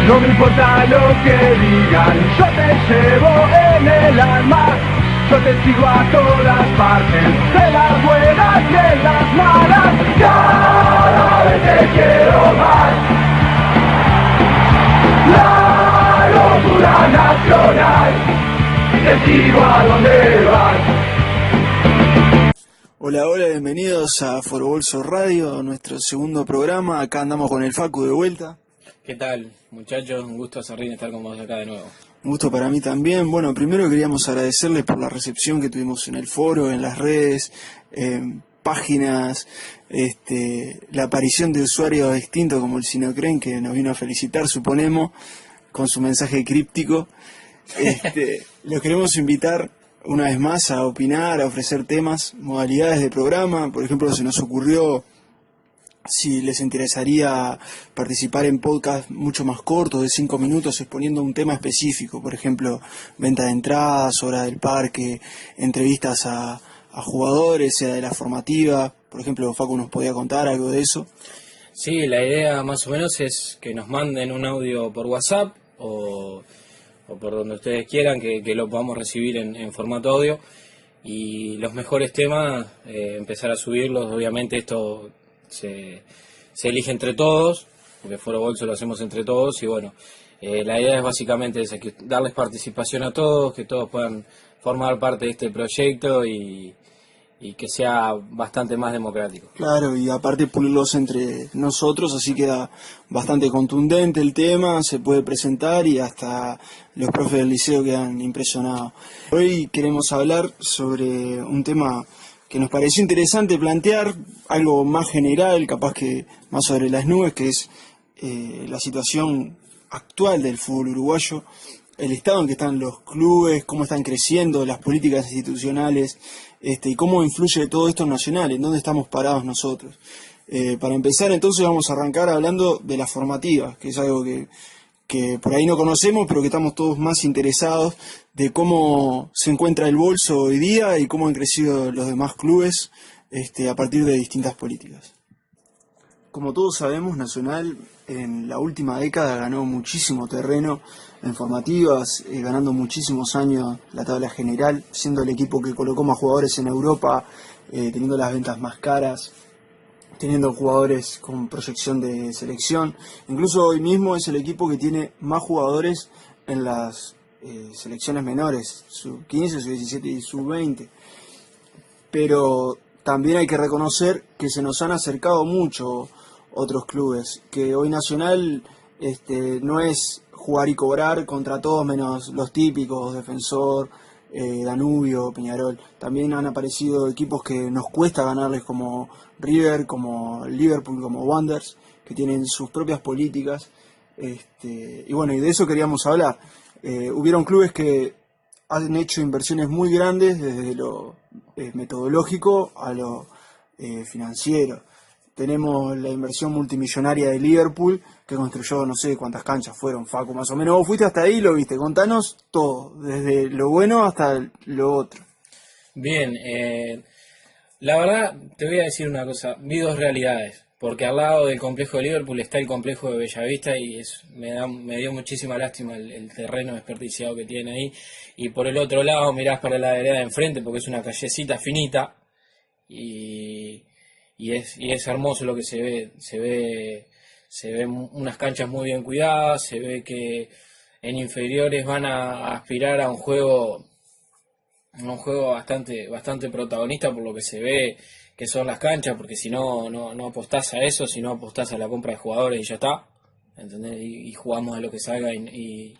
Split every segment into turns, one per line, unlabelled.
No me importa lo que digan, yo te llevo en el alma. Yo te sigo a todas partes, de las buenas y de las malas. Cada vez te quiero más. La locura nacional, te sigo a donde vas.
Hola, hola, bienvenidos a Foro Bolso Radio, nuestro segundo programa. Acá andamos con el Facu de vuelta.
¿Qué tal, muchachos? Un gusto, Sarrín, estar con vos acá de nuevo.
Un gusto para mí también. Bueno, primero queríamos agradecerles por la recepción que tuvimos en el foro, en las redes, páginas, la aparición de usuarios extintos como el Sinocren, que nos vino a felicitar, suponemos, con su mensaje críptico. Los queremos invitar una vez más a opinar, a ofrecer temas, modalidades de programa. Por ejemplo, se nos ocurrió si les interesaría participar en podcasts mucho más cortos, de 5 minutos, exponiendo un tema específico. Por ejemplo, venta de entradas, hora del parque, entrevistas a jugadores, sea de la formativa. Por ejemplo, Facu nos podía contar algo de eso.
Sí, la idea más o menos es que nos manden un audio por WhatsApp o por donde ustedes quieran, que lo podamos recibir en formato audio. Y los mejores temas, empezar a subirlos. Obviamente esto se elige entre todos, porque Foro Bolso lo hacemos entre todos. Y bueno, la idea es básicamente esa, que darles participación a todos, que todos puedan formar parte de este proyecto y que sea bastante más democrático.
Claro, y aparte pulirlos entre nosotros, así queda bastante contundente el tema, se puede presentar y hasta los profes del liceo quedan impresionados. Hoy queremos hablar sobre un tema que nos pareció interesante plantear, algo más general, capaz que más sobre las nubes, que es la situación actual del fútbol uruguayo, el estado en que están los clubes, cómo están creciendo, las políticas institucionales, y cómo influye todo esto en Nacional, en dónde estamos parados nosotros. Para empezar, entonces, vamos a arrancar hablando de las formativas, que es algo que por ahí no conocemos, pero que estamos todos más interesados de cómo se encuentra el bolso hoy día y cómo han crecido los demás clubes a partir de distintas políticas. Como todos sabemos, Nacional en la última década ganó muchísimo terreno en formativas, ganando muchísimos años la tabla general, siendo el equipo que colocó más jugadores en Europa, teniendo las ventas más caras, teniendo jugadores con proyección de selección. Incluso hoy mismo es el equipo que tiene más jugadores en las selecciones menores, sub-15, sub-17 y sub-20. Pero también hay que reconocer que se nos han acercado mucho otros clubes, que hoy Nacional no es jugar y cobrar contra todos menos los típicos, Defensor, Danubio, Peñarol. También han aparecido equipos que nos cuesta ganarles, como River, como Liverpool, como Wanderers, que tienen sus propias políticas. Y bueno, y de eso queríamos hablar. Hubieron clubes que han hecho inversiones muy grandes desde lo metodológico a lo financiero. Tenemos la inversión multimillonaria de Liverpool, que construyó no sé cuántas canchas fueron, Facu, más o menos. Vos fuiste hasta ahí y lo viste. Contanos todo, desde lo bueno hasta lo otro.
Bien, la verdad te voy a decir una cosa, vi dos realidades, porque al lado del complejo de Liverpool está el complejo de Bellavista y me dio muchísima lástima el terreno desperdiciado que tiene ahí. Y por el otro lado mirás para la vereda de enfrente, porque es una callecita finita y es hermoso lo que se ven unas canchas muy bien cuidadas, se ve que en inferiores van a aspirar a un juego bastante protagonista por lo que se ve que son las canchas, porque si no apostás a eso, si no apostás a la compra de jugadores y ya está, ¿entendés? Y jugamos a lo que salga y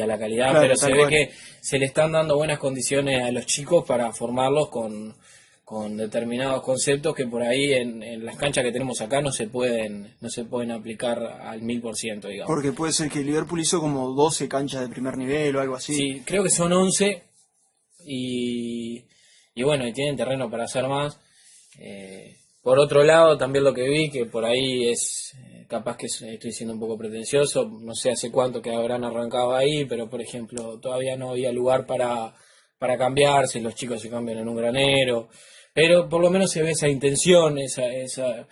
a la calidad, claro, pero se ve que se le están dando buenas condiciones a los chicos para formarlos con determinados conceptos que por ahí en las canchas que tenemos acá no se pueden aplicar al 1000%, digamos.
Porque puede ser que Liverpool hizo como 12 canchas de primer nivel o algo así.
Sí, creo que son 11 y bueno, y tienen terreno para hacer más. Por otro lado, también lo que vi, que por ahí es, capaz que estoy siendo un poco pretencioso, no sé hace cuánto que habrán arrancado ahí, pero por ejemplo, todavía no había lugar para cambiarse, los chicos se cambian en un granero. Pero por lo menos se ve esa intención, esa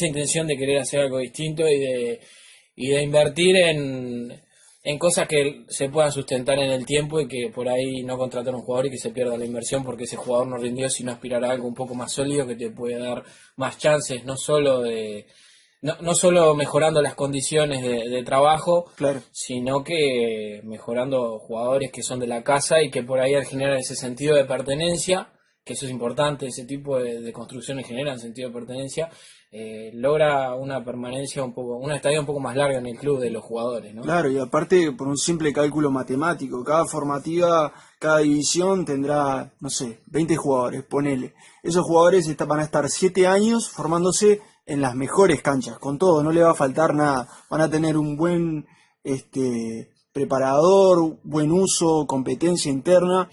intención de querer hacer algo distinto y de invertir en cosas que se puedan sustentar en el tiempo y que por ahí no contratar a un jugador y que se pierda la inversión porque ese jugador no rindió, sino aspirar a algo un poco más sólido que te puede dar más chances, no solo mejorando las condiciones de trabajo,
Claro.
sino que mejorando jugadores que son de la casa y que por ahí al generar ese sentido de pertenencia, que eso es importante, ese tipo de construcciones generan sentido de pertenencia, logra una permanencia una estadía un poco más larga en el club de los jugadores, ¿no?
Claro, y aparte por un simple cálculo matemático, cada formativa, cada división tendrá, no sé, 20 jugadores, ponele. Esos jugadores van a estar 7 años formándose en las mejores canchas, con todo, no le va a faltar nada. Van a tener un buen preparador, buen uso, competencia interna,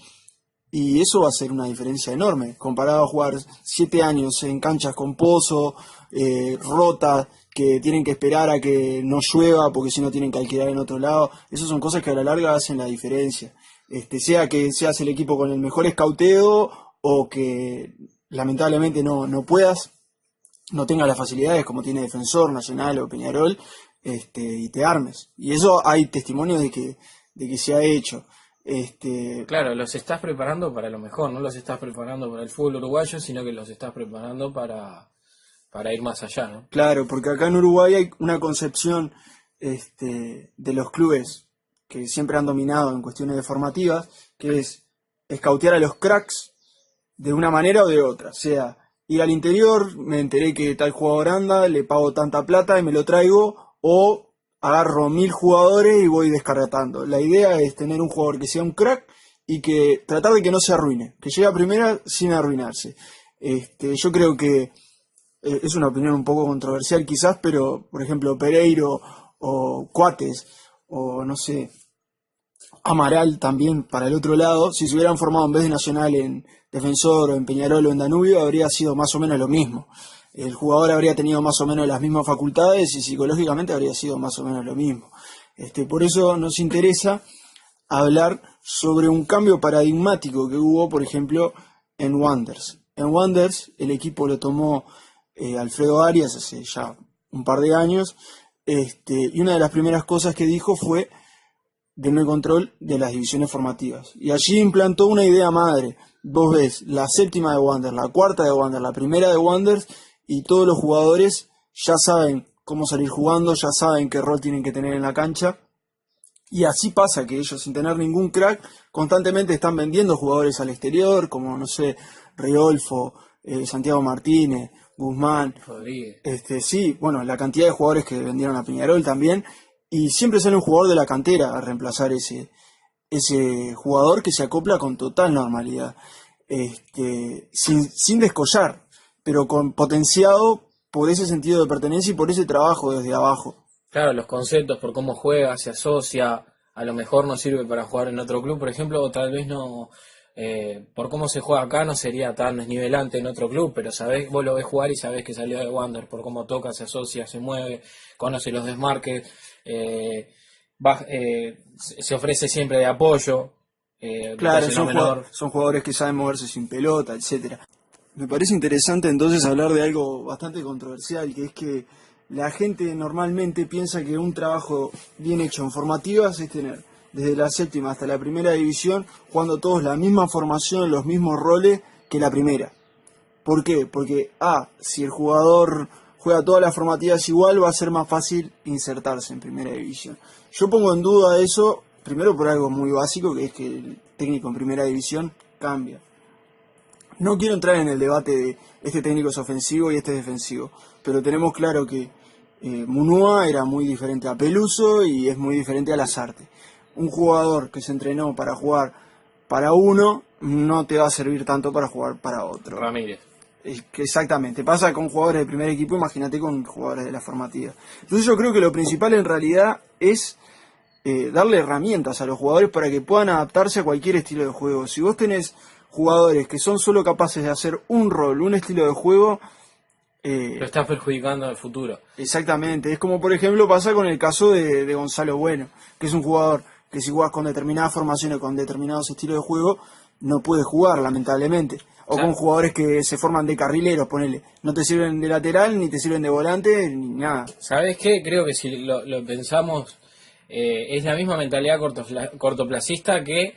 y eso va a ser una diferencia enorme, comparado a jugar 7 años en canchas con pozo, rotas, que tienen que esperar a que no llueva porque si no tienen que alquilar en otro lado. Esas son cosas que a la larga hacen la diferencia. Sea que seas el equipo con el mejor escauteo o que lamentablemente no puedas, no tengas las facilidades como tiene Defensor, Nacional o Peñarol, y te armes. Y eso hay testimonios de que se ha hecho.
Claro, los estás preparando para lo mejor, no los estás preparando para el fútbol uruguayo, sino que los estás preparando para ir más allá, ¿no?
Claro, porque acá en Uruguay hay una concepción de los clubes que siempre han dominado en cuestiones de formativas, que es escautear a los cracks de una manera o de otra. O sea, ir al interior, me enteré que tal jugador anda, le pago tanta plata y me lo traigo, o agarro 1000 jugadores y voy descartando. La idea es tener un jugador que sea un crack y que tratar de que no se arruine, que llegue a primera sin arruinarse. Yo creo que es una opinión un poco controversial quizás, pero por ejemplo Pereiro o Coates o no sé, Amaral también para el otro lado, si se hubieran formado en vez de Nacional en Defensor o en Peñarol o en Danubio, habría sido más o menos lo mismo. El jugador habría tenido más o menos las mismas facultades y psicológicamente habría sido más o menos lo mismo. Por eso nos interesa hablar sobre un cambio paradigmático que hubo, por ejemplo, en Wanderers. En Wanderers el equipo lo tomó Alfredo Arias hace ya un par de años, y una de las primeras cosas que dijo fue denme control de las divisiones formativas. Y allí implantó una idea madre. Vos ves la séptima de Wanderers, la cuarta de Wanderers, la primera de Wanderers, y todos los jugadores ya saben cómo salir jugando, ya saben qué rol tienen que tener en la cancha. Y así pasa que ellos, sin tener ningún crack, constantemente están vendiendo jugadores al exterior, como, no sé, Riolfo, Santiago Martínez, Guzmán.
Rodríguez.
Sí, bueno, la cantidad de jugadores que vendieron a Peñarol también. Y siempre sale un jugador de la cantera a reemplazar ese jugador que se acopla con total normalidad. Sin descollar, pero potenciado por ese sentido de pertenencia y por ese trabajo desde abajo.
Claro, los conceptos, por cómo juega, se asocia, a lo mejor no sirve para jugar en otro club, por ejemplo, o tal vez no, por cómo se juega acá no sería tan desnivelante en otro club, pero vos lo ves jugar y sabés que salió de Wander, por cómo toca, se asocia, se mueve, conoce los desmarques, se ofrece siempre de apoyo.
Claro, son jugadores que saben moverse sin pelota, etcétera. Me parece interesante entonces hablar de algo bastante controversial, que es que la gente normalmente piensa que un trabajo bien hecho en formativas es tener desde la séptima hasta la primera división jugando todos la misma formación, los mismos roles que la primera. ¿Por qué? Porque si el jugador juega todas las formativas igual, va a ser más fácil insertarse en primera división. Yo pongo en duda eso, primero por algo muy básico, que es que el técnico en primera división cambia. No quiero entrar en el debate de este técnico es ofensivo y este es defensivo, pero tenemos claro que Munúa era muy diferente a Peluso y es muy diferente a Lasarte. Un jugador que se entrenó para jugar para uno no te va a servir tanto para jugar para otro.
Ramírez.
Exactamente, pasa con jugadores del primer equipo, imagínate con jugadores de la formativa. Entonces yo creo que lo principal en realidad es darle herramientas a los jugadores para que puedan adaptarse a cualquier estilo de juego. Si vos tenés jugadores que son solo capaces de hacer un rol, un estilo de juego,
lo estás perjudicando en el futuro.
Exactamente, es como por ejemplo pasa con el caso de Gonzalo Bueno, que es un jugador que si jugás con determinadas formaciones, con determinados estilos de juego, no puede jugar lamentablemente. O con jugadores que se forman de carrileros, ponele, no te sirven de lateral, ni te sirven de volante, ni nada.
¿Sabes qué? Creo que si lo pensamos, es la misma mentalidad cortoplacista que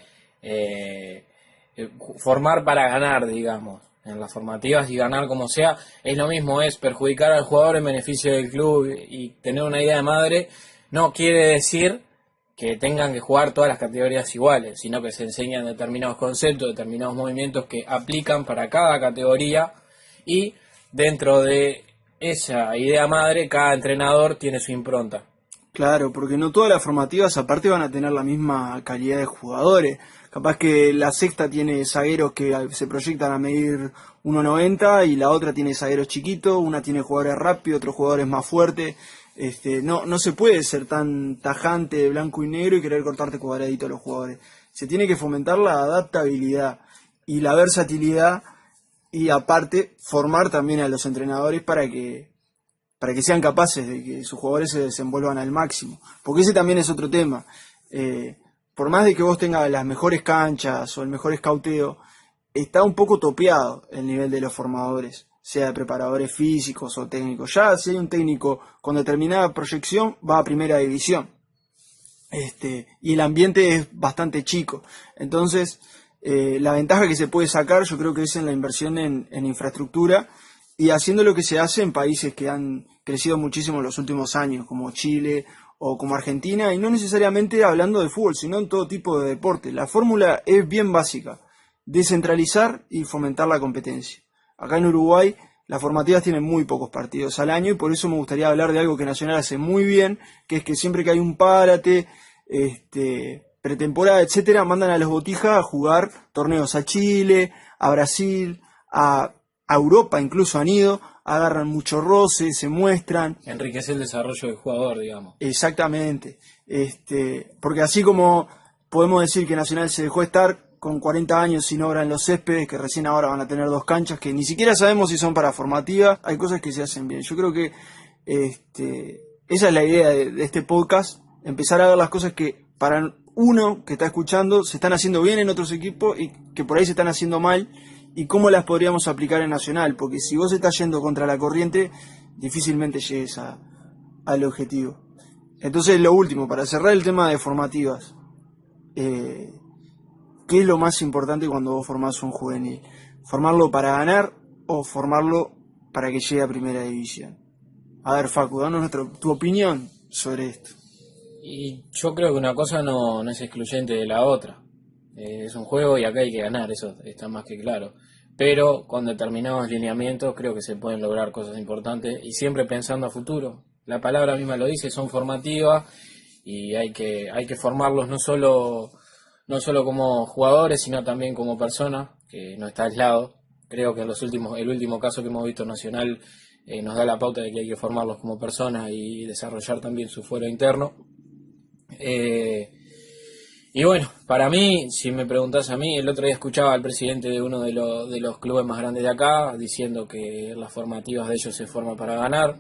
formar para ganar, digamos. En las formativas y ganar como sea, es lo mismo, es perjudicar al jugador en beneficio del club y tener una idea de madre, no quiere decir que tengan que jugar todas las categorías iguales, sino que se enseñan determinados conceptos, determinados movimientos que aplican para cada categoría y dentro de esa idea madre cada entrenador tiene su impronta.
Claro, porque no todas las formativas aparte van a tener la misma calidad de jugadores. Capaz que la sexta tiene zagueros que se proyectan a medir 1,90 y la otra tiene zagueros chiquitos, una tiene jugadores rápidos, otros jugadores más fuertes. No se puede ser tan tajante de blanco y negro y querer cortarte cuadradito a los jugadores. Se tiene que fomentar la adaptabilidad y la versatilidad y aparte formar también a los entrenadores para que sean capaces de que sus jugadores se desenvuelvan al máximo. Porque ese también es otro tema. Por más de que vos tengas las mejores canchas o el mejor escauteo, está un poco topeado el nivel de los formadores, sea de preparadores físicos o técnicos. Ya si hay un técnico con determinada proyección, va a primera división. Y el ambiente es bastante chico. Entonces, la ventaja que se puede sacar yo creo que es en la inversión en infraestructura y haciendo lo que se hace en países que han crecido muchísimo en los últimos años, como Chile o como Argentina, y no necesariamente hablando de fútbol, sino en todo tipo de deporte. La fórmula es bien básica, descentralizar y fomentar la competencia. Acá en Uruguay las formativas tienen muy pocos partidos al año y por eso me gustaría hablar de algo que Nacional hace muy bien, que es que siempre que hay un párate, pretemporada, etcétera, mandan a los botijas a jugar torneos a Chile, a Brasil, a Europa incluso han ido, agarran mucho roce, se muestran.
Enriquece el desarrollo del jugador, digamos.
Exactamente. Porque así como podemos decir que Nacional se dejó estar con 40 años sin obra en los céspedes, que recién ahora van a tener 2 canchas, que ni siquiera sabemos si son para formativa, hay cosas que se hacen bien. Yo creo que esa es la idea de este podcast, empezar a ver las cosas que para uno que está escuchando se están haciendo bien en otros equipos y que por ahí se están haciendo mal, y cómo las podríamos aplicar en Nacional, porque si vos estás yendo contra la corriente, difícilmente llegues al objetivo. Entonces, lo último, para cerrar el tema de formativas, ¿qué es lo más importante cuando vos formás un juvenil? ¿Formarlo para ganar o formarlo para que llegue a primera división? A ver, Facu, danos tu opinión sobre esto.
Y yo creo que una cosa no es excluyente de la otra. Es un juego y acá hay que ganar, eso está más que claro. Pero con determinados lineamientos creo que se pueden lograr cosas importantes y siempre pensando a futuro. La palabra misma lo dice, son formativas y hay que formarlos no solo como jugadores, sino también como personas, que no está aislado. Creo que el último caso que hemos visto Nacional nos da la pauta de que hay que formarlos como personas y desarrollar también su fuero interno. Y bueno, para mí, si me preguntás a mí, el otro día escuchaba al presidente de uno de los clubes más grandes de acá diciendo que las formativas de ellos se forman para ganar.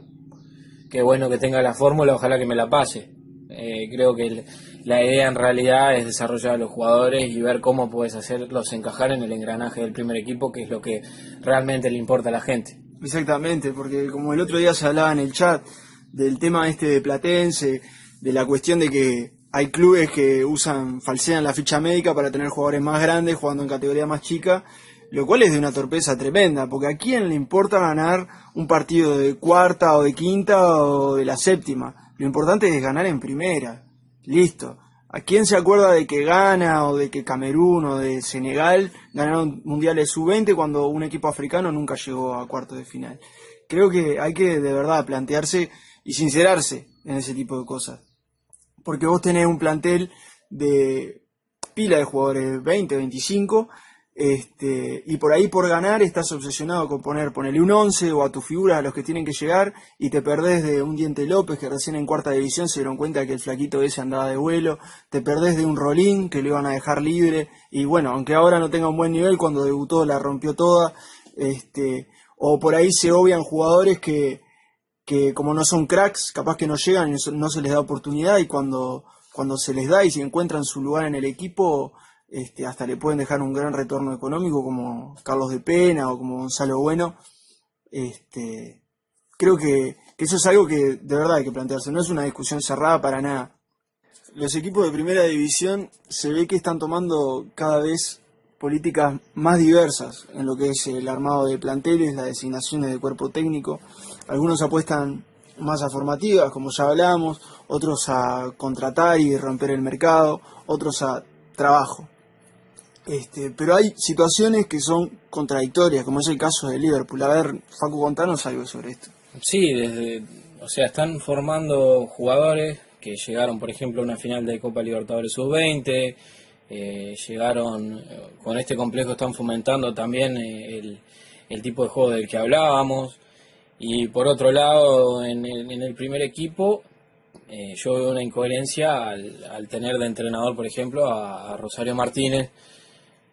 Qué bueno que tenga la fórmula, ojalá que me la pase. Creo que la idea en realidad es desarrollar a los jugadores y ver cómo puedes hacerlos encajar en el engranaje del primer equipo, que es lo que realmente le importa a la gente.
Exactamente, porque como el otro día se hablaba en el chat del tema de Platense, de la cuestión de que hay clubes que falsean la ficha médica para tener jugadores más grandes jugando en categoría más chica, lo cual es de una torpeza tremenda, porque ¿a quién le importa ganar un partido de cuarta o de quinta o de la séptima? Lo importante es ganar en primera, listo. ¿A quién se acuerda de que Ghana o de que Camerún o de Senegal ganaron mundiales sub-20 cuando un equipo africano nunca llegó a cuartos de final? Creo que hay que de verdad plantearse y sincerarse en ese tipo de cosas. Porque vos tenés un plantel de pila de jugadores, 20, 25, y por ahí por ganar estás obsesionado con ponerle un 11 o a tus figuras a los que tienen que llegar y te perdés de un Diente López que recién en cuarta división se dieron cuenta que el flaquito ese andaba de vuelo, te perdés de un Rolín que lo iban a dejar libre y bueno, aunque ahora no tenga un buen nivel, cuando debutó la rompió toda, o por ahí se obvian jugadores que como no son cracks, capaz que no llegan y no se les da oportunidad y cuando se les da y si encuentran su lugar en el equipo, hasta le pueden dejar un gran retorno económico como Carlos de Pena o como Gonzalo Bueno. Creo que eso es algo que de verdad hay que plantearse, no es una discusión cerrada para nada. Los equipos de primera división se ve que están tomando cada vez políticas más diversas en lo que es el armado de planteles, las designaciones de cuerpo técnico. Algunos apuestan más a formativas, como ya hablamos, otros a contratar y romper el mercado, otros a trabajo. Pero hay situaciones que son contradictorias, como es el caso de Liverpool. A ver, Facu, contanos algo sobre esto.
Sí, o sea, están formando jugadores que llegaron, por ejemplo, a una final de Copa Libertadores Sub-20, llegaron, con este complejo están fomentando también el tipo de juego del que hablábamos. Y por otro lado, en el primer equipo, yo veo una incoherencia al tener de entrenador, por ejemplo, a Rosario Martínez,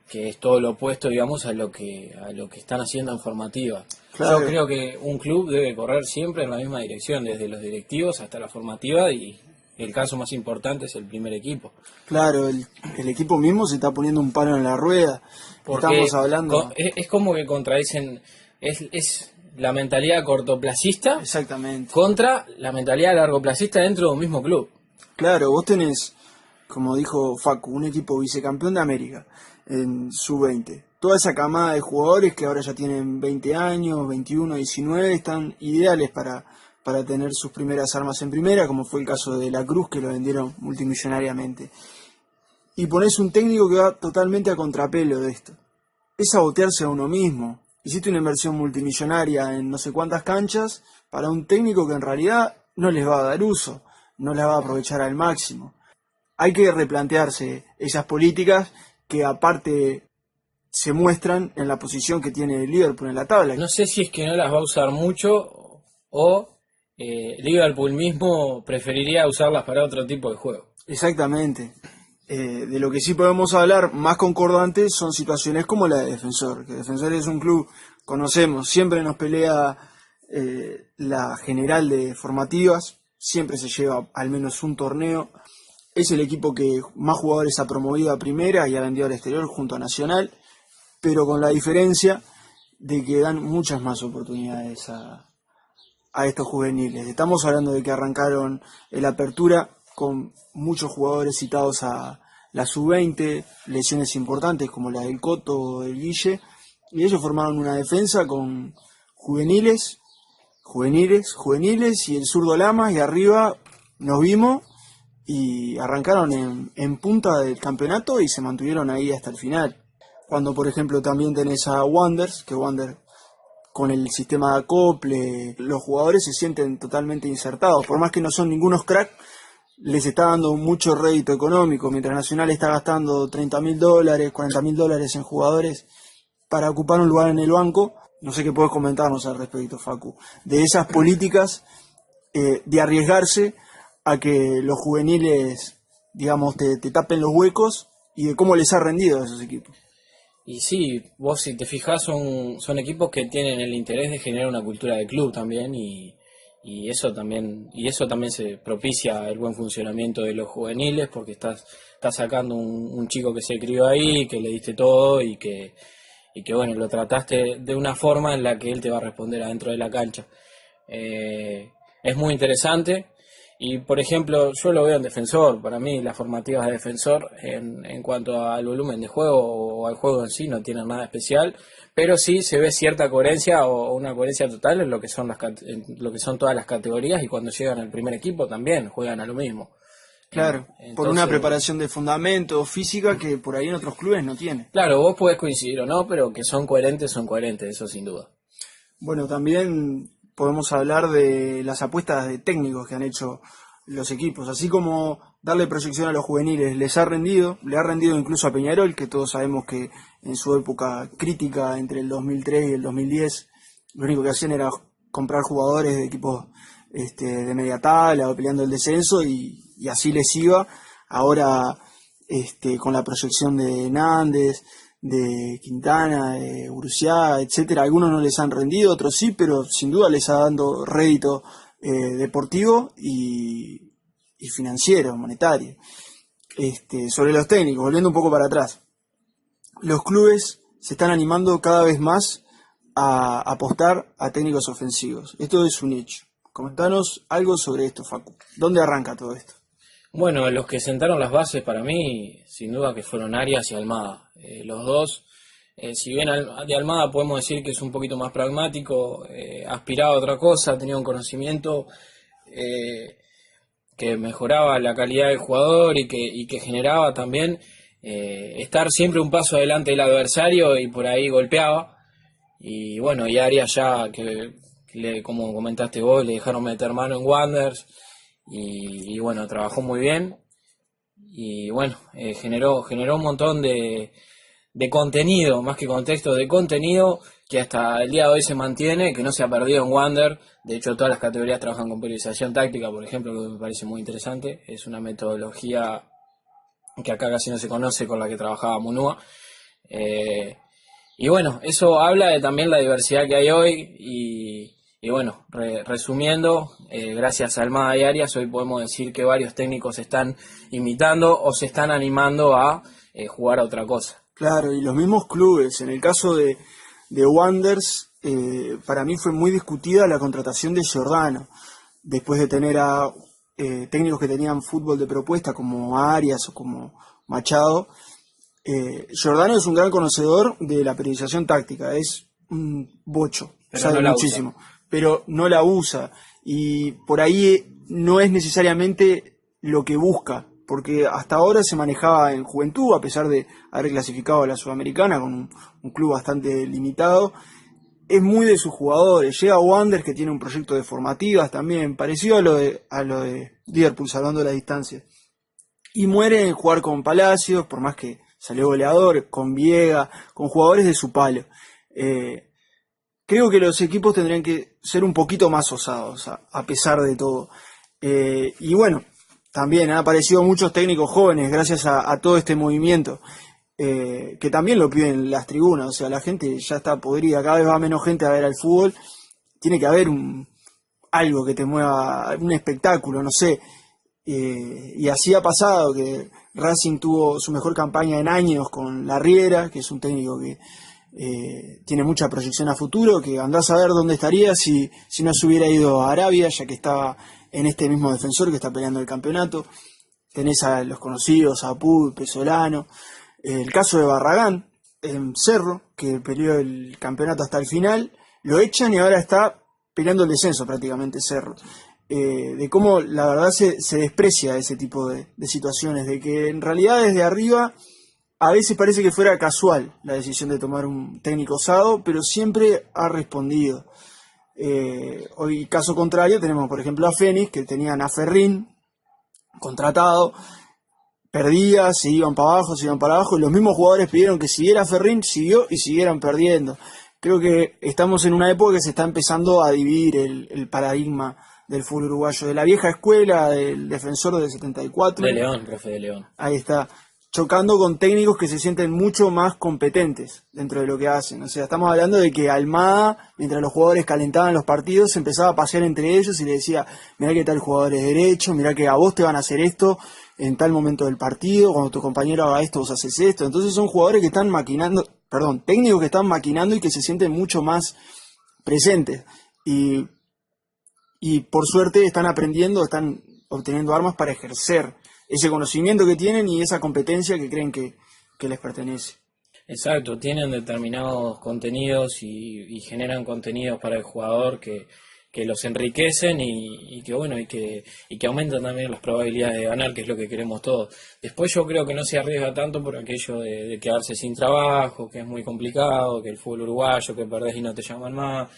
que es todo lo opuesto, digamos, a lo que están haciendo en formativa.
Claro.
Yo creo que un club debe correr siempre en la misma dirección, desde los directivos hasta la formativa, y el caso más importante es el primer equipo.
Claro, el equipo mismo se está poniendo un palo en la rueda.
Porque
Estamos hablando...
es como que contradicen, es la mentalidad cortoplacista
Exactamente.
contra la mentalidad largoplacista dentro de un mismo club.
Claro, vos tenés, como dijo Facu, un equipo vicecampeón de América en sub-20. Toda esa camada de jugadores que ahora ya tienen 20 años, 21, 19, están ideales para tener sus primeras armas en primera, como fue el caso de La Cruz, que lo vendieron multimillonariamente. Y ponés un técnico que va totalmente a contrapelo de esto. Es sabotearse a uno mismo. Hiciste una inversión multimillonaria en no sé cuántas canchas para un técnico que en realidad no les va a dar uso, no las va a aprovechar al máximo. Hay que replantearse esas políticas que aparte se muestran en la posición que tiene el Liverpool en la tabla.
No sé si es que no las va a usar mucho o Liverpool mismo preferiría usarlas para otro tipo de juego.
Exactamente. De lo que sí podemos hablar más concordante son situaciones como la de Defensor, que Defensor es un club, conocemos, siempre nos pelea la general de formativas, siempre se lleva al menos un torneo, es el equipo que más jugadores ha promovido a primera y ha vendido al exterior junto a Nacional, pero con la diferencia de que dan muchas más oportunidades a estos juveniles. Estamos hablando de que arrancaron el Apertura con muchos jugadores citados a la sub-20, lesiones importantes como la del Coto o del Guille, y ellos formaron una defensa con juveniles y el zurdo Lamas, y arriba nos vimos y arrancaron en punta del campeonato y se mantuvieron ahí hasta el final. Cuando por ejemplo también tenés a Wanderers, que Wander con el sistema de acople, los jugadores se sienten totalmente insertados, por más que no son ningunos crack, les está dando mucho rédito económico, mientras Nacional está gastando $30.000, $40.000 en jugadores para ocupar un lugar en el banco. No sé qué puedes comentarnos al respecto, Facu, de esas políticas de arriesgarse a que los juveniles, digamos, te tapen los huecos, y de cómo les ha rendido a esos equipos.
Y sí, vos si te fijás son equipos que tienen el interés de generar una cultura de club también, y eso también se propicia el buen funcionamiento de los juveniles, porque estás sacando un chico que se crió ahí, que le diste todo y que bueno, lo trataste de una forma en la que él te va a responder adentro de la cancha. Es muy interesante. Y por ejemplo, yo lo veo en Defensor. Para mí las formativas de Defensor en cuanto al volumen de juego o al juego en sí no tienen nada especial, pero sí se ve cierta coherencia o una coherencia total en lo que son todas las categorías, y cuando llegan al primer equipo también juegan a lo mismo.
Claro, por una preparación de fundamento física que por ahí en otros clubes no tiene.
Claro, vos podés coincidir o no, pero que son coherentes, eso sin duda.
Bueno, también podemos hablar de las apuestas de técnicos que han hecho los equipos, así como darle proyección a los juveniles le ha rendido incluso a Peñarol, que todos sabemos que en su época crítica entre el 2003 y el 2010 lo único que hacían era comprar jugadores de equipos de media tabla o peleando el descenso, y así les iba. Ahora con la proyección de Nández, de Quintana, de Urrusiaga, etcétera, algunos no les han rendido, otros sí, pero sin duda les ha dado rédito deportivo y financiero, monetario. Sobre los técnicos, volviendo un poco para atrás, los clubes se están animando cada vez más a apostar a técnicos ofensivos. Esto es un hecho. Comentanos algo sobre esto, Facu. ¿Dónde arranca todo esto?
Bueno, los que sentaron las bases para mí, sin duda que fueron Arias y Almada. Los dos, si bien de Almada podemos decir que es un poquito más pragmático, aspiraba a otra cosa, tenía un conocimiento que mejoraba la calidad del jugador y que generaba también estar siempre un paso adelante del adversario y por ahí golpeaba. Y bueno, y Arias ya, como comentaste vos, le dejaron meter mano en Wanderers y bueno, trabajó muy bien y bueno, generó un montón de contenido, más que contexto, de contenido que hasta el día de hoy se mantiene, que no se ha perdido en Wander. De hecho, todas las categorías trabajan con periodización táctica, por ejemplo, que me parece muy interesante. Es una metodología que acá casi no se conoce, con la que trabajaba Munúa. Y bueno, eso habla de también la diversidad que hay hoy y bueno, resumiendo, gracias a Almada y Arias, hoy podemos decir que varios técnicos se están imitando o se están animando a jugar a otra cosa.
Claro, y los mismos clubes. En el caso de Wanderers, para mí fue muy discutida la contratación de Giordano, después de tener a técnicos que tenían fútbol de propuesta como Arias o como Machado. Giordano es un gran conocedor de la periodización táctica, es un bocho,
Pero
sabe
no la
muchísimo,
usa.
pero no la usa y por ahí no es necesariamente lo que busca, porque hasta ahora se manejaba en Juventud, a pesar de haber clasificado a la Sudamericana con un club bastante limitado. Es muy de sus jugadores. Llega Wanderers, que tiene un proyecto de formativas también, parecido a lo de Liverpool, salvando la distancia. Y muere en jugar con Palacios, por más que salió goleador, con Viega, con jugadores de su palo. Creo que los equipos tendrían que ser un poquito más osados, a pesar de todo. Y bueno, también han aparecido muchos técnicos jóvenes gracias a todo este movimiento. Que también lo piden las tribunas, o sea, la gente ya está podrida, cada vez va menos gente a ver al fútbol, tiene que haber algo que te mueva, un espectáculo, no sé, y así ha pasado, que Racing tuvo su mejor campaña en años con Larriera, que es un técnico que tiene mucha proyección a futuro, que andás a ver dónde estaría si no se hubiera ido a Arabia, ya que estaba en este mismo Defensor que está peleando el campeonato. Tenés a los conocidos, a Puy, Pesolano. El caso de Barragán, en Cerro, que peleó el campeonato hasta el final, lo echan y ahora está peleando el descenso prácticamente Cerro. De cómo la verdad se desprecia ese tipo de situaciones, de que en realidad desde arriba a veces parece que fuera casual la decisión de tomar un técnico osado, pero siempre ha respondido. Hoy, caso contrario, tenemos por ejemplo a Fénix, que tenían a Ferrín contratado, perdía, se iban para abajo, y los mismos jugadores pidieron que siguiera Ferrín, siguió y siguieran perdiendo. Creo que estamos en una época que se está empezando a dividir el paradigma del fútbol uruguayo, de la vieja escuela, del Defensor del 74.
De León, profe de León.
Ahí está, chocando con técnicos que se sienten mucho más competentes dentro de lo que hacen. O sea, estamos hablando de que Almada, mientras los jugadores calentaban los partidos, se empezaba a pasear entre ellos y le decía, mirá que tal jugador es derecho, mirá que a vos te van a hacer esto en tal momento del partido, cuando tu compañero haga esto, vos haces esto. Entonces son jugadores que están maquinando, técnicos que están maquinando y que se sienten mucho más presentes. Y por suerte están aprendiendo, están obteniendo armas para ejercer ese conocimiento que tienen y esa competencia que creen que les pertenece.
Exacto, tienen determinados contenidos y generan contenidos para el jugador que los enriquecen y que bueno y que aumentan también las probabilidades de ganar, que es lo que queremos todos. Después yo creo que no se arriesga tanto por aquello de quedarse sin trabajo, que es muy complicado, que el fútbol uruguayo, que perdés y no te llaman más,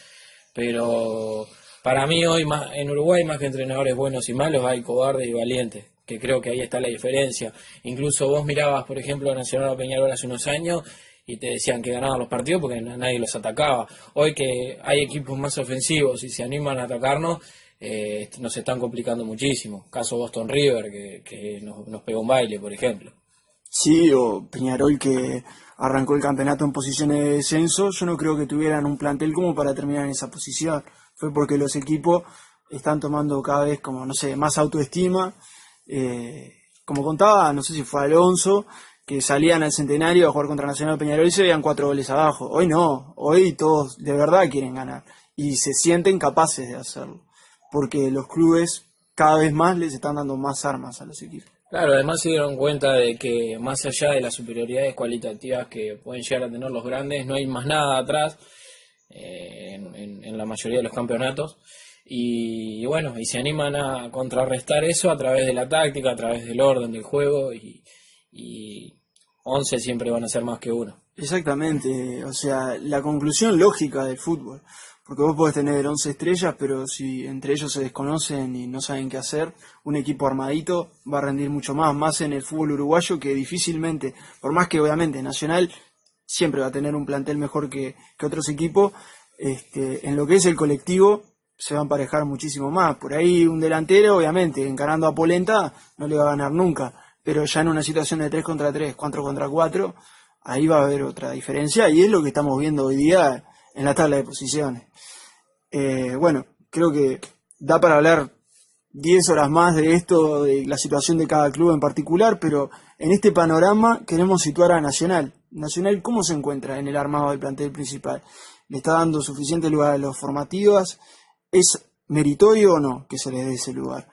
pero para mí hoy en Uruguay, más que entrenadores buenos y malos, hay cobardes y valientes, que creo que ahí está la diferencia. Incluso vos mirabas, por ejemplo, a Nacional o Peñarol hace unos años y te decían que ganaban los partidos porque nadie los atacaba. Hoy que hay equipos más ofensivos y se animan a atacarnos, nos están complicando muchísimo. Caso Boston River, que nos pegó un baile, por ejemplo.
Sí, o Peñarol, que arrancó el campeonato en posiciones de descenso. Yo no creo que tuvieran un plantel como para terminar en esa posición. Fue porque los equipos están tomando cada vez como, no sé, más autoestima. Como contaba, no sé si fue Alonso, que salían al Centenario a jugar contra Nacional Peñarol y se veían 4 goles abajo. Hoy no, hoy todos de verdad quieren ganar y se sienten capaces de hacerlo, porque los clubes cada vez más les están dando más armas a los equipos.
Claro, además se dieron cuenta de que más allá de las superioridades cualitativas que pueden llegar a tener los grandes, no hay más nada atrás en la mayoría de los campeonatos. Y bueno, y se animan a contrarrestar eso a través de la táctica, a través del orden del juego, y 11 siempre van a ser más que uno.
Exactamente, o sea, la conclusión lógica del fútbol, porque vos podés tener 11 estrellas, pero si entre ellos se desconocen y no saben qué hacer, un equipo armadito va a rendir mucho más en el fútbol uruguayo, que difícilmente, por más que obviamente Nacional siempre va a tener un plantel mejor que otros equipos, en lo que es el colectivo se va a emparejar muchísimo más. Por ahí un delantero, obviamente, encarando a Polenta, no le va a ganar nunca, pero ya en una situación de 3 contra 3, 4 contra 4, ahí va a haber otra diferencia, y es lo que estamos viendo hoy día en la tabla de posiciones. Bueno, creo que da para hablar 10 horas más de esto, de la situación de cada club en particular, pero en este panorama queremos situar a Nacional. Nacional, ¿cómo se encuentra en el armado del plantel principal? ¿Le está dando suficiente lugar a las formativas? ¿Es meritorio o no que se les dé ese lugar?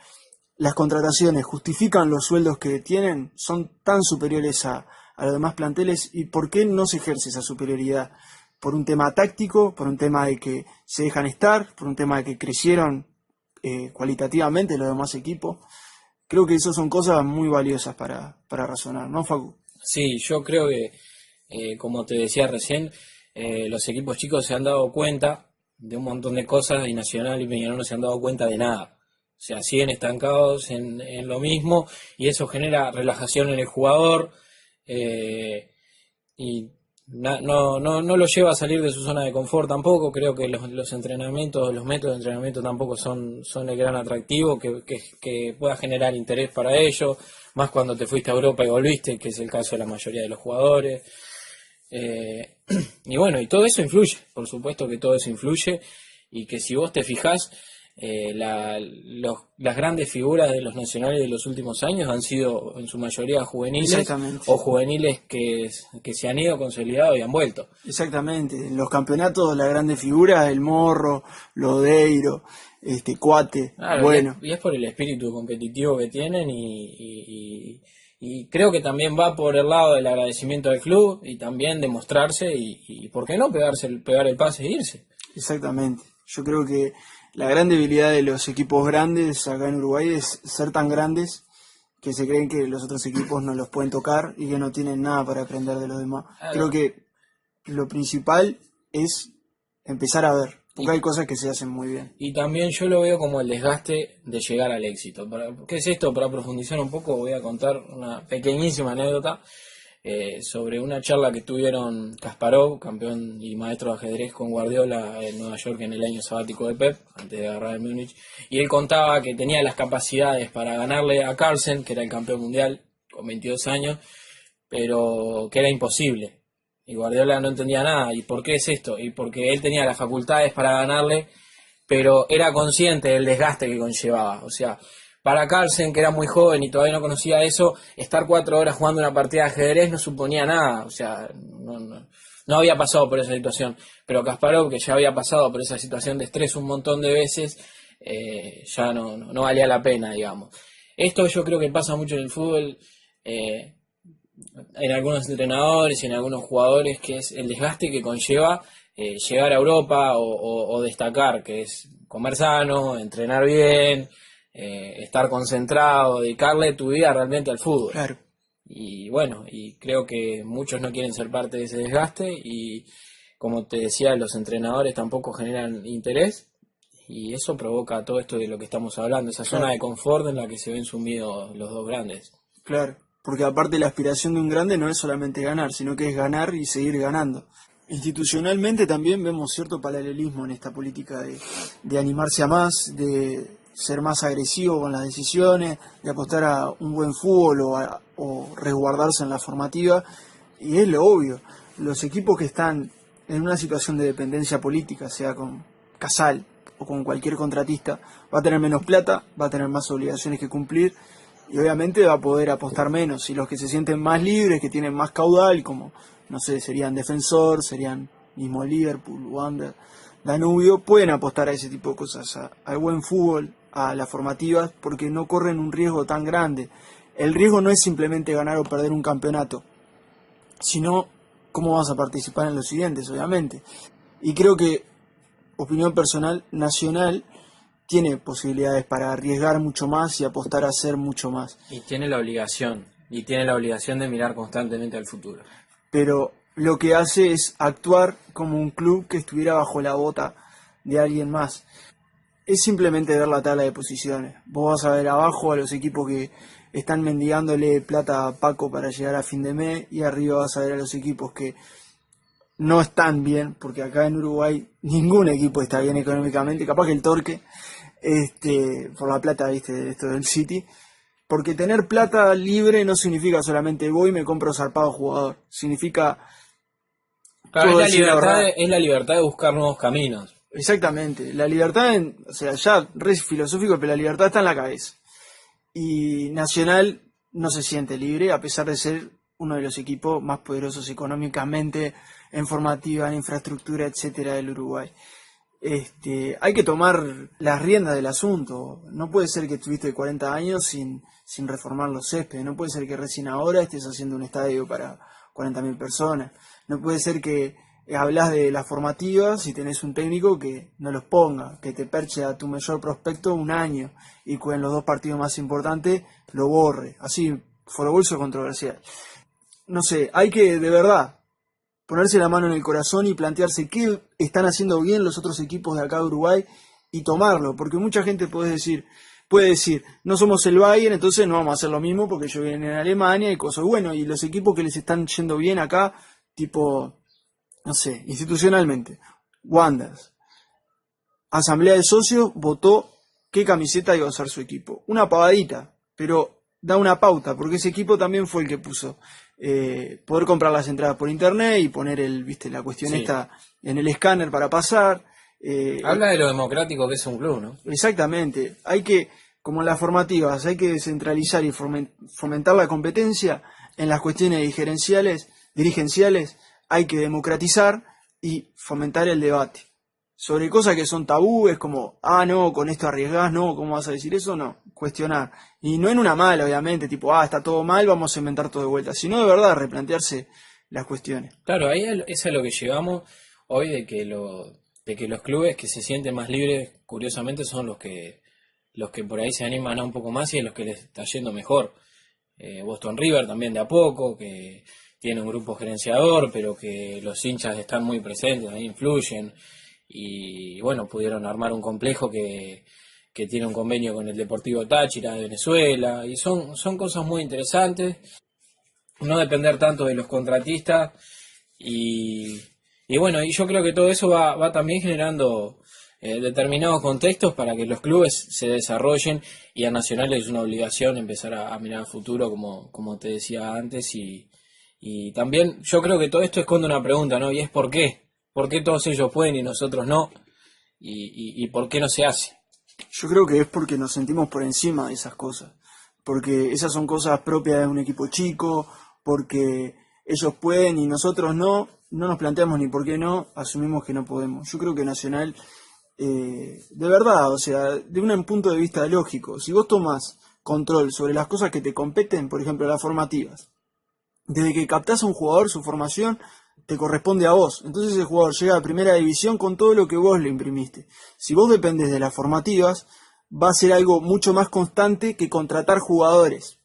¿Las contrataciones justifican los sueldos que tienen? ¿Son tan superiores a los demás planteles? ¿Y por qué no se ejerce esa superioridad? ¿Por un tema táctico? ¿Por un tema de que se dejan estar? ¿Por un tema de que crecieron cualitativamente los demás equipos? Creo que esas son cosas muy valiosas para razonar, ¿no, Facu?
Sí, yo creo que, como te decía recién, los equipos chicos se han dado cuenta de un montón de cosas y Nacional y Peñarol no se han dado cuenta de nada. O sea, siguen estancados en lo mismo, y eso genera relajación en el jugador, y no lo lleva a salir de su zona de confort tampoco. Creo que los entrenamientos, los métodos de entrenamiento tampoco son el gran atractivo que pueda generar interés para ellos, más cuando te fuiste a Europa y volviste, que es el caso de la mayoría de los jugadores. Y bueno, y todo eso influye, por supuesto que todo eso influye, y que si vos te fijás, las grandes figuras de los nacionales de los últimos años han sido en su mayoría juveniles, o juveniles que se han ido consolidado y han vuelto.
Exactamente, en los campeonatos las grandes figuras, el Morro, Lodeiro, Cuate,
Claro,
bueno.
y es por el espíritu competitivo que tienen, y creo que también va por el lado del agradecimiento al club, y también demostrarse, y por qué no pegar el pase e irse.
Exactamente, yo creo que la gran debilidad de los equipos grandes acá en Uruguay es ser tan grandes que se creen que los otros equipos no los pueden tocar y que no tienen nada para aprender de los demás.
Claro.
Creo que lo principal es empezar a ver, porque hay cosas que se hacen muy bien.
Y también yo lo veo como el desgaste de llegar al éxito. ¿Qué es esto? Para profundizar un poco voy a contar una pequeñísima anécdota sobre una charla que tuvieron Kasparov, campeón y maestro de ajedrez, con Guardiola en Nueva York en el año sabático de Pep, antes de agarrar el Múnich. Y él contaba que tenía las capacidades para ganarle a Carlsen, que era el campeón mundial con 22 años, pero que era imposible. Y Guardiola no entendía nada. ¿Y por qué es esto? Y porque él tenía las facultades para ganarle, pero era consciente del desgaste que conllevaba. O sea, para Carlsen, que era muy joven y todavía no conocía eso, estar 4 horas jugando una partida de ajedrez no suponía nada. O sea, no había pasado por esa situación. Pero Kasparov, que ya había pasado por esa situación de estrés un montón de veces, ya no valía la pena, digamos. Esto yo creo que pasa mucho en el fútbol, en algunos entrenadores y en algunos jugadores, que es el desgaste que conlleva llegar a Europa o destacar, que es comer sano, entrenar bien, estar concentrado, dedicarle tu vida realmente al fútbol.
Claro.
Y bueno, y creo que muchos no quieren ser parte de ese desgaste, y como te decía, los entrenadores tampoco generan interés, y eso provoca todo esto de lo que estamos hablando, esa zona de confort en la que se ven sumidos los dos grandes.
Claro, porque aparte la aspiración de un grande no es solamente ganar, sino que es ganar y seguir ganando. Institucionalmente también vemos cierto paralelismo en esta política de animarse a más, de ser más agresivo con las decisiones, de apostar a un buen fútbol o resguardarse en la formativa. Y es lo obvio, los equipos que están en una situación de dependencia política, sea con Casal o con cualquier contratista, va a tener menos plata, va a tener más obligaciones que cumplir, y obviamente va a poder apostar menos. Y los que se sienten más libres, que tienen más caudal, como, no sé, serían Defensor, serían mismo Liverpool, Wander, Danubio, pueden apostar a ese tipo de cosas, al buen fútbol, a las formativas porque no corren un riesgo tan grande. El riesgo no es simplemente ganar o perder un campeonato, sino cómo vas a participar en los siguientes, obviamente. Y creo que, opinión personal, Nacional tiene posibilidades para arriesgar mucho más y apostar a hacer mucho más.
Y tiene la obligación de mirar constantemente al futuro.
Pero lo que hace es actuar como un club que estuviera bajo la bota de alguien más. Es simplemente ver la tabla de posiciones. Vos vas a ver abajo a los equipos que están mendigándole plata a Paco para llegar a fin de mes, y arriba vas a ver a los equipos que no están bien, porque acá en Uruguay ningún equipo está bien económicamente, capaz que el Torque, por la plata, viste, de esto del City. Porque tener plata libre no significa solamente voy y me compro zarpado jugador. Significa...
Claro, es la libertad de buscar nuevos caminos.
Exactamente. La libertad, o sea, ya re filosófico, pero la libertad está en la cabeza. Y Nacional no se siente libre, a pesar de ser uno de los equipos más poderosos económicamente, en formativa, en infraestructura, etcétera, del Uruguay. Hay que tomar las riendas del asunto. No puede ser que estuviste 40 años sin reformar los céspedes. No puede ser que recién ahora estés haciendo un estadio para 40.000 personas. No puede ser que hablas de las formativas y tenés un técnico que no los ponga, que te perche a tu mayor prospecto un año y que en los 2 partidos más importantes lo borre. Así, foro bolso controversial. No sé, hay que de verdad ponerse la mano en el corazón y plantearse qué están haciendo bien los otros equipos de acá de Uruguay y tomarlo, porque mucha gente puede decir, no somos el Bayern, entonces no vamos a hacer lo mismo porque yo vienen en Alemania y cosas. Bueno, y los equipos que les están yendo bien acá, tipo, no sé, institucionalmente, Wanderers, Asamblea de Socios votó qué camiseta iba a usar su equipo. Una pavadita, pero da una pauta, porque ese equipo también fue el que puso poder comprar las entradas por internet y poner la cuestión esta en el escáner para pasar.
Habla de lo democrático que es un club, ¿no?
Exactamente. Hay que, como en las formativas, hay que descentralizar y fomentar la competencia. En las cuestiones dirigenciales, hay que democratizar y fomentar el debate. Sobre cosas que son tabúes, como, no, con esto arriesgás, no, ¿cómo vas a decir eso? No, cuestionar. Y no en una mala, obviamente, tipo, está todo mal, vamos a inventar todo de vuelta, sino de verdad replantearse las cuestiones.
Claro, ahí es a lo que llegamos hoy, de que los clubes que se sienten más libres, curiosamente, son los que por ahí se animan a un poco más y a los que les está yendo mejor. Boston River también de a poco, que tiene un grupo gerenciador, pero que los hinchas están muy presentes, ahí influyen. Y bueno, pudieron armar un complejo que tiene un convenio con el Deportivo Táchira de Venezuela, y son cosas muy interesantes. No depender tanto de los contratistas, y bueno, y yo creo que todo eso va también generando determinados contextos para que los clubes se desarrollen, y a Nacional es una obligación empezar a mirar al futuro, como te decía antes, y también yo creo que todo esto esconde una pregunta, ¿no? Y es ¿por qué? ¿Por qué todos ellos pueden y nosotros no? ¿Y por qué no se hace?
Yo creo que es porque nos sentimos por encima de esas cosas. Porque esas son cosas propias de un equipo chico, porque ellos pueden y nosotros no nos planteamos ni por qué no, asumimos que no podemos. Yo creo que Nacional, de verdad, o sea, de un punto de vista lógico, si vos tomás control sobre las cosas que te competen, por ejemplo las formativas, desde que captás a un jugador, su formación te corresponde a vos. Entonces el jugador llega a primera división con todo lo que vos le imprimiste. Si vos dependés de las formativas, va a ser algo mucho más constante que contratar jugadores.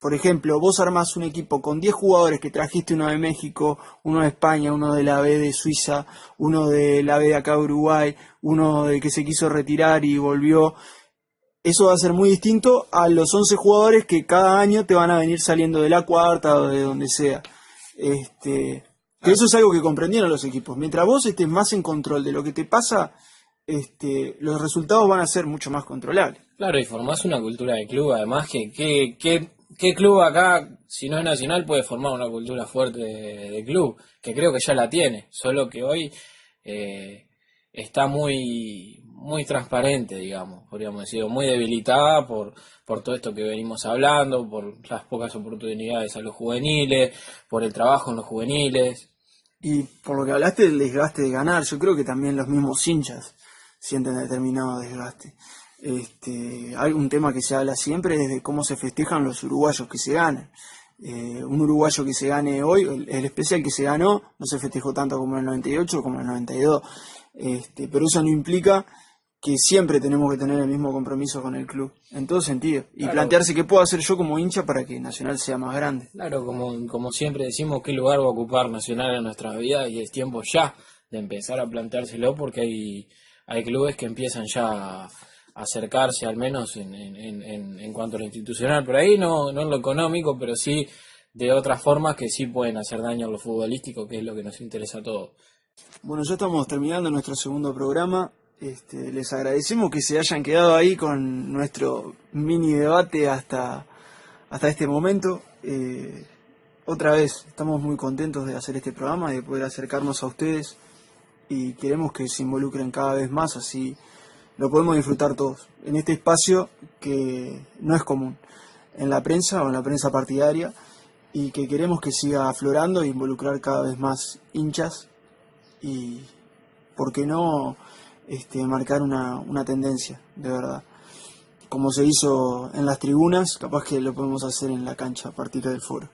Por ejemplo, vos armás un equipo con 10 jugadores que trajiste, uno de México, uno de España, uno de la B de Suiza, uno de la B de acá de Uruguay, uno de que se quiso retirar y volvió. Eso va a ser muy distinto a los 11 jugadores que cada año te van a venir saliendo de la cuarta o de donde sea. Que eso es algo que comprendieron los equipos. Mientras vos estés más en control de lo que te pasa, los resultados van a ser mucho más controlables.
Claro, y formás una cultura de club, además ¿qué club acá, si no es Nacional, puede formar una cultura fuerte de club? Que creo que ya la tiene, solo que hoy está muy transparente, digamos, podríamos decir, muy debilitada por todo esto que venimos hablando, por las pocas oportunidades a los juveniles, por el trabajo en los juveniles.
Y por lo que hablaste del desgaste de ganar, yo creo que también los mismos hinchas sienten determinado desgaste. Hay un tema que se habla siempre es de cómo se festejan los uruguayos que se ganan. Un uruguayo que se gane hoy, el especial que se ganó, no se festejó tanto como en el 98 como en el 92. Pero eso no implica que siempre tenemos que tener el mismo compromiso con el club, en todo sentido. Y claro, plantearse qué puedo hacer yo como hincha para que Nacional sea más grande.
Claro, como siempre decimos, qué lugar va a ocupar Nacional en nuestra vida, y es tiempo ya de empezar a planteárselo, porque hay clubes que empiezan ya a acercarse, al menos en cuanto a lo institucional, por ahí no en lo económico, pero sí de otras formas que sí pueden hacer daño a lo futbolístico, que es lo que nos interesa a todos.
Bueno, ya estamos terminando nuestro segundo programa. Les agradecemos que se hayan quedado ahí con nuestro mini debate hasta este momento. Otra vez, estamos muy contentos de hacer este programa, de poder acercarnos a ustedes, y queremos que se involucren cada vez más, así lo podemos disfrutar todos en este espacio que no es común en la prensa o en la prensa partidaria, y que queremos que siga aflorando e involucrar cada vez más hinchas y, ¿por qué no?, marcar una tendencia, de verdad. Como se hizo en las tribunas, capaz que lo podemos hacer en la cancha a partir del foro.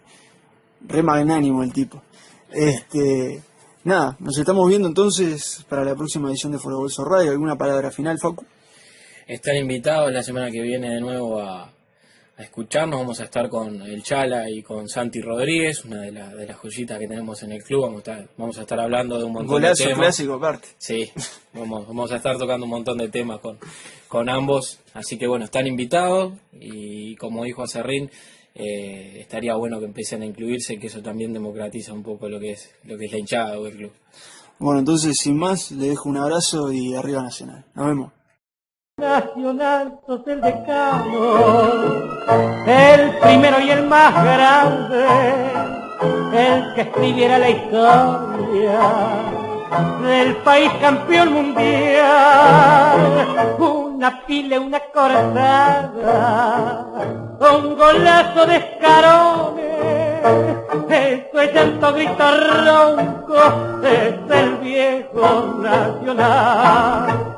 Re magnánimo el tipo. Nada, nos estamos viendo entonces para la próxima edición de Foro Bolso Radio. ¿Alguna palabra final, Facu?
Están invitados la semana que viene de nuevo a escucharnos. Vamos a estar con el Chala y con Santi Rodríguez, una de las joyitas que tenemos en el club. Vamos a estar hablando de un montón de temas.
Golazo clásico aparte.
Sí, vamos a estar tocando un montón de temas con ambos. Así que bueno, están invitados, y como dijo Acerrín, estaría bueno que empiecen a incluirse, que eso también democratiza un poco lo que es la hinchada del club.
Bueno, entonces sin más, le dejo un abrazo y arriba Nacional. Nos vemos.
Nacional, sos el decano, el primero y el más grande, el que escribiera la historia del país campeón mundial. Una pila, una cortada, un golazo de Escarones, eso es llanto, grito ronco, es el viejo Nacional.